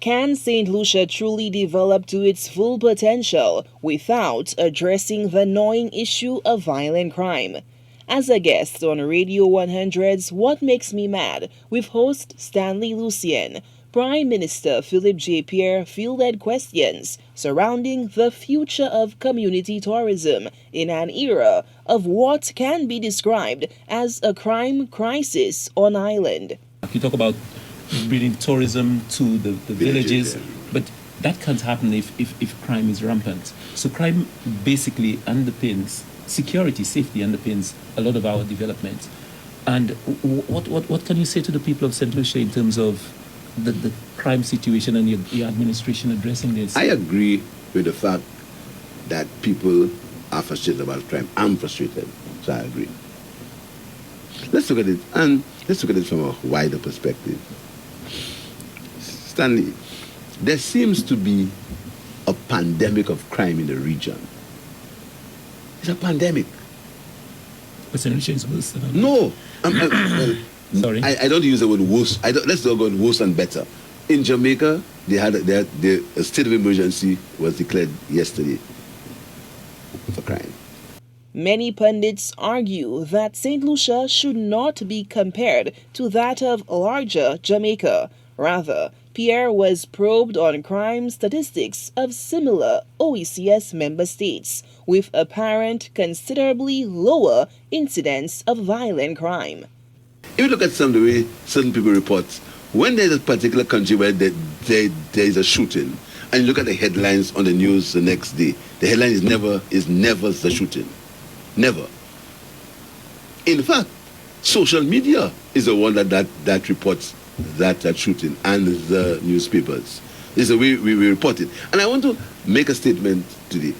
Can St. Lucia truly develop to its full potential without addressing the gnawing issue of violent crime? As a guest on Radio 100's What Makes Me Mad with host Stanley Lucien, Prime Minister Philip J. Pierre fielded questions surrounding the future of community tourism in an era of what can be described as a crime crisis on island. You talk about bringing tourism to the villages, but that can't happen if crime is rampant. So crime basically underpins security, safety underpins a lot of our development. And what can you say to the people of St. Lucia in terms of the crime situation and your administration addressing this? I agree with the fact that people are frustrated about crime. I'm frustrated, so I agree. Let's look at it, and let's look at it from a wider perspective. Stanley, there seems to be a pandemic of crime in the region. It's a pandemic. But St. Lucia is worse than others. No. Sorry. I don't use the word worse. Let's not go worse and better. In Jamaica, a state of emergency was declared yesterday for crime. Many pundits argue that St. Lucia should not be compared to that of larger Jamaica. Rather, Pierre was probed on crime statistics of similar OECS member states, with apparent considerably lower incidence of violent crime. If you look at some of the way certain people report, when there's a particular country where there is a shooting, and you look at the headlines on the news the next day, the headline is never the shooting. Never. In fact, social media is the one that reports that shooting, and the newspapers. This is the way we report it. And I want to make a statement today.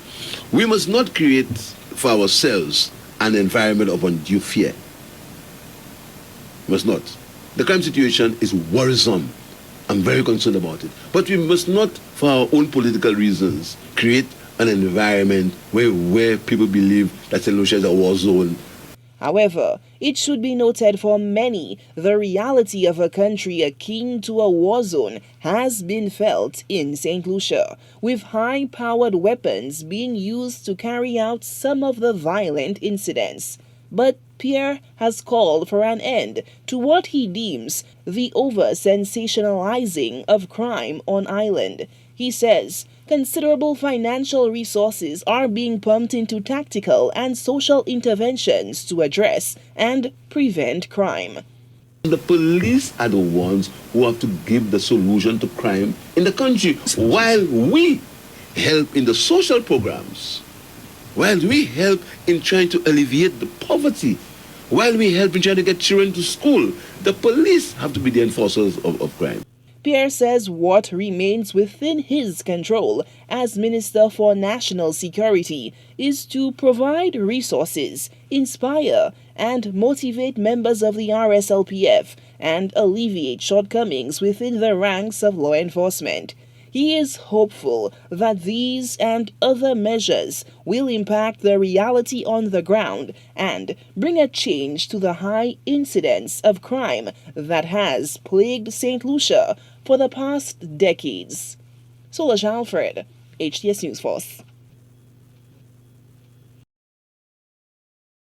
We must not create for ourselves an environment of undue fear. We must not. The crime situation is worrisome. I'm very concerned about it. But we must not, for our own political reasons, create an environment where people believe that St. Lucia is a war zone. However, it should be noted for many, the reality of a country akin to a war zone has been felt in St. Lucia, with high-powered weapons being used to carry out some of the violent incidents. But Pierre has called for an end to what he deems the over-sensationalizing of crime on island. He says considerable financial resources are being pumped into tactical and social interventions to address and prevent crime. The police are the ones who have to give the solution to crime in the country, while we help in the social programs, while we help in trying to alleviate the poverty, while we help in trying to get children to school. The police have to be the enforcers of crime. Pierre says what remains within his control as Minister for National Security is to provide resources, inspire, and motivate members of the RSLPF and alleviate shortcomings within the ranks of law enforcement. He is hopeful that these and other measures will impact the reality on the ground and bring a change to the high incidence of crime that has plagued St. Lucia for the past decades. Solange Alfred, HTS News Force.